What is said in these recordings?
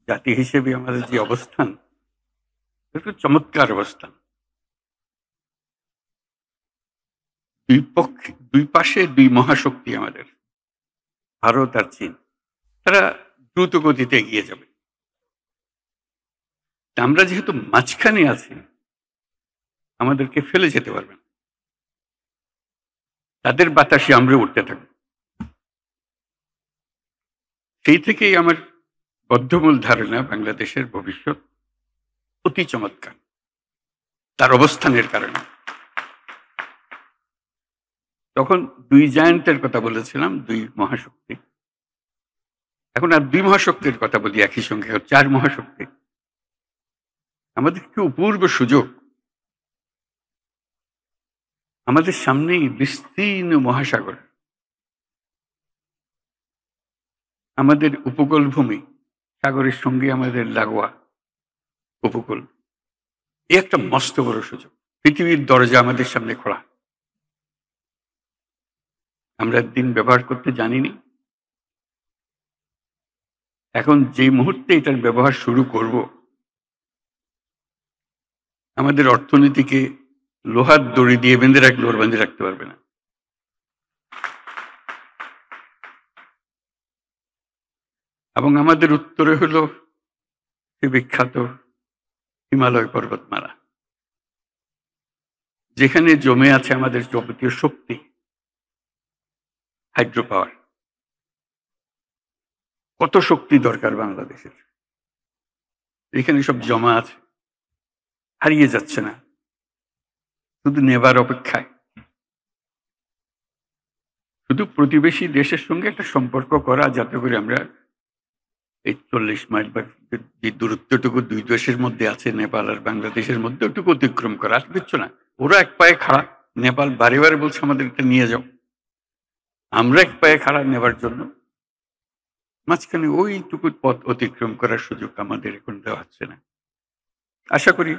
জাতি হিসেবে আমাদের যে অবস্থান, একটু চমৎকার অবস্থান। দুই পাশে দুই মহাশক্তি আমাদের, ভারত আর চীন। তারা দ্রুত গতিতে এগিয়ে যাবে। আমরা যেহেতু মাঝখানে আছি, আমাদেরকে ফেলে যেতে পারবেন। তাদের বাতাসে আমরা উঠতে থাকবো। সেই থেকেই আমার বদ্ধমূল ধারণা বাংলাদেশের ভবিষ্যৎ অতি চমৎকার, তার অবস্থানের কারণে। তখন দুই জায়ান্টের কথা বলেছিলাম, দুই মহাশক্তি। এখন আর দুই মহাশক্তির কথা বলি একই সঙ্গে, চার মহাশক্তি। আমাদের কি অপূর্ব সুযোগ! আমাদের সামনেই বিস্তীর্ণ মহাসাগর, আমাদের উপকূল ভূমি, সাগরের সঙ্গে আমাদের লাগোয়া উপকূল। এই একটা মস্ত বড় সুযোগ। পৃথিবীর দরজা আমাদের সামনে খোলা। আমরা একদিন ব্যবহার করতে জানিনি। এখন যে মুহূর্তে এটার ব্যবহার শুরু করব, আমাদের অর্থনীতিকে লোহার দড়ি দিয়ে বেঁধে রাখলে ওর বেঁধে রাখতে পারবে না। এবং আমাদের উত্তরে হলো সে বিখ্যাত হিমালয় পর্বতমালা, যেখানে জমে আছে আমাদের যাবতীয় শক্তি, হাইড্রো পাওয়ার। কত শক্তি দরকার বাংলাদেশের, এখানে সব জমা আছে, হারিয়ে যাচ্ছে না, শুধু নেবার অপেক্ষায়। শুধু প্রতিবেশী দেশের সঙ্গে একটা সম্পর্ক করা, যাতে করে আমরা এই 40 মাইল বা যে দূরত্বটুকু দুই দেশের মধ্যে আছে, নেপাল আর বাংলাদেশের মধ্যে, ওটুকু অতিক্রম করা। আর কিচ্ছু না। ওরা এক পায়ে খাড়া, নেপাল বারে বারে বলছে আমাদের এটা নিয়ে যাও। আমরা এক পায়ে খাড়া নেবার জন্য মাঝখানে ওইটুকু পথ অতিক্রম করার সুযোগ আমাদের এখন দেওয়া হচ্ছে না। আশা করি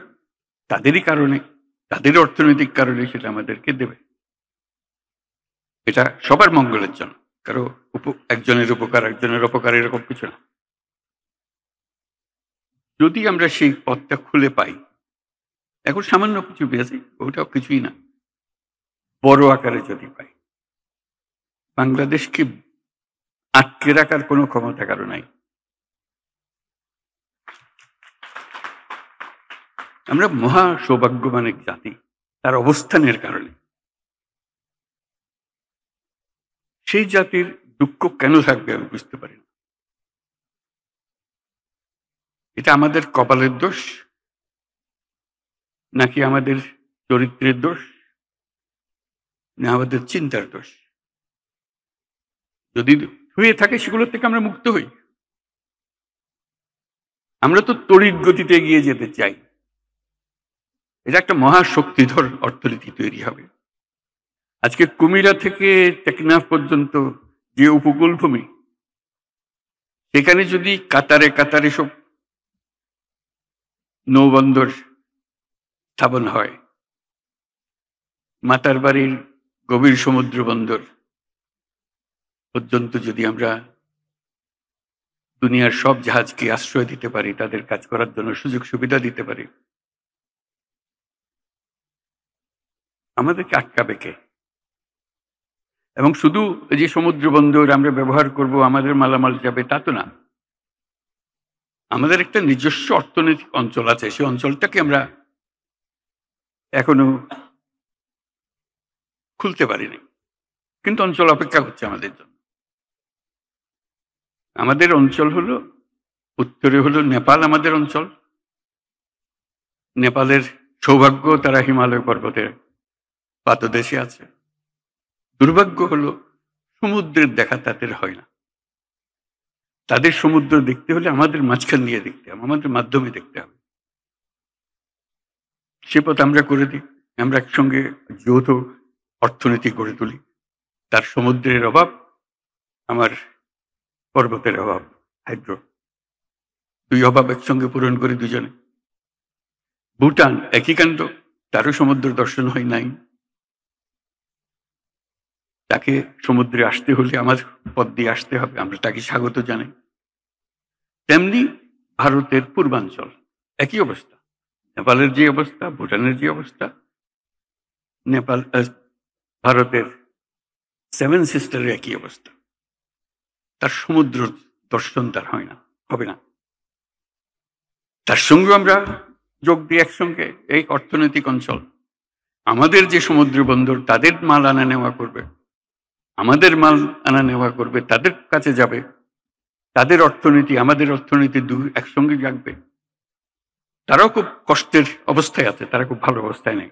তাদেরই কারণে, তাদের অর্থনৈতিক কারণে সেটা আমাদেরকে দেবে। এটা সবার মঙ্গলের জন্য, কারো একজনের উপকার একজনের অপকার এরকম কিছু না। যদি আমরা সেই পথটা খুলে পাই, এখন সামান্য কিছু পেয়েছি, ওটাও কিছুই না, বড় আকারে যদি পাই, বাংলাদেশকে আটকে রাখার কোনো ক্ষমতা কারো নাই। আমরা মহা সৌভাগ্যবান এক জাতি, তার অবস্থানের কারণে। সেই জাতির দুঃখ কেন থাকবে আমি বুঝতে পারি না। এটা আমাদের কপালের দোষ, নাকি আমাদের চরিত্রের দোষ, না আমাদের চিন্তার দোষ? যদি হয়ে থাকে, সেগুলো থেকে আমরা মুক্ত হই। আমরা তো তড়িৎ গতিতে এগিয়ে যেতে চাই। এটা একটা মহাশক্তিধর অর্থনীতি তৈরি হবে। আজকে কুমিরা থেকে টেকনাফ পর্যন্ত যে উপকূল ভূমি, সেখানে যদি কাতারে কাতারে সব নৌবন্দর স্থাপন হয়, মাতার বাড়ির গভীর সমুদ্র বন্দর পর্যন্ত যদি আমরা দুনিয়ার সব জাহাজকে আশ্রয় দিতে পারি, তাদের কাজ করার জন্য সুযোগ সুবিধা দিতে পারি, আমাদেরকে আটকাবে কে? এবং শুধু যে সমুদ্র বন্দর আমরা ব্যবহার করব, আমাদের মালামাল যাবে, তা তো না। আমাদের একটা নিজস্ব অর্থনৈতিক অঞ্চল আছে, সেই অঞ্চলটাকে আমরা এখনো খুলতে পারিনি, কিন্তু অঞ্চল অপেক্ষা করছে আমাদের জন্য। আমাদের অঞ্চল হলো, উত্তরে হলো নেপাল আমাদের অঞ্চল। নেপালের সৌভাগ্য, তারা হিমালয় পর্বতের পাদদেশে আছে। দুর্ভাগ্য হলো সমুদ্রের দেখা তাদের হয় না। তাদের সমুদ্র দেখতে হলে আমাদের মাঝখান দিয়ে দেখতে হবে, আমাদের মাধ্যমে দেখতে হবে। সে পথ আমরা করে দিই, আমরা একসঙ্গে যৌথ অর্থনীতি গড়ে তুলি। তার সমুদ্রের অভাব, আমার পর্বতের অভাব, হাইড্রো, দুই অভাব একসঙ্গে পূরণ করি দুজনে। ভুটান একই কাণ্ড, তারও সমুদ্র দর্শন হয় নাই। তাকে সমুদ্রে আসতে হলে আমার পথ দিয়ে আসতে হবে, আমরা তাকে স্বাগত জানাই। তেমনি ভারতের পূর্বাঞ্চল একই অবস্থা। নেপালের যে অবস্থা, ভুটানের যে অবস্থা, নেপাল ভারতের সেভেন সিস্টারের একই অবস্থা। তার সমুদ্র দর্শন তার হয় না, হবে না। তার সঙ্গে আমরা যোগ দিই একসঙ্গে এই অর্থনৈতিক অঞ্চল। আমাদের যে সমুদ্র বন্দর, তাদের মাল আনা নেওয়া করবে, আমাদের মাল আনা নেওয়া করবে, তাদের কাছে যাবে, তাদের অর্থনীতি আমাদের অর্থনীতি একসঙ্গে জাগবে। তারাও খুব কষ্টের অবস্থায় আছে, তারা খুব ভালো অবস্থায় নেই।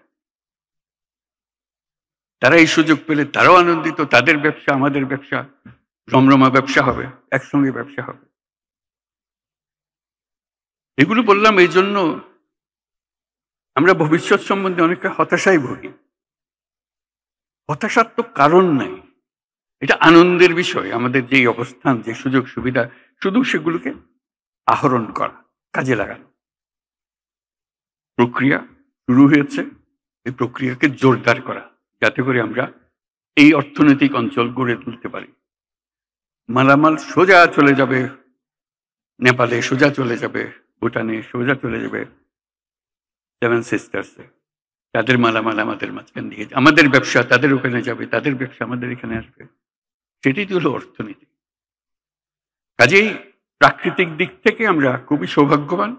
তারা এই সুযোগ পেলে তারাও আনন্দিত, তাদের ব্যবসা আমাদের ব্যবসা রমরমা ব্যবসা হবে, একসঙ্গে ব্যবসা হবে। এগুলো বললাম এই জন্য আমরা ভবিষ্যৎ সম্বন্ধে অনেকটা হতাশায় ভুগি। হতাশার তো কারণ নাই, এটা আনন্দের বিষয়। আমাদের যে অবস্থান, যে সুযোগ সুবিধা, শুধু সেগুলোকে আহরণ করা, কাজে লাগানো। প্রক্রিয়া শুরু হয়েছে, এই প্রক্রিয়াকে জোরদার করা, যাতে করে আমরা এই অর্থনৈতিক অঞ্চল গড়ে তুলতে পারি। মালামাল সোজা চলে যাবে নেপালে, সোজা চলে যাবে ভুটানে, সোজা চলে যাবে সেভেন সিস্টার্সে। তাদের মালামাল আমাদের মাঝখান দিয়ে, আমাদের ব্যবসা তাদের ওখানে যাবে, তাদের ব্যবসা আমাদের এখানে আসবে। সেটাই তো হলো অর্থনীতি। কাজেই প্রাকৃতিক দিক থেকে আমরা খুবই সৌভাগ্যবান।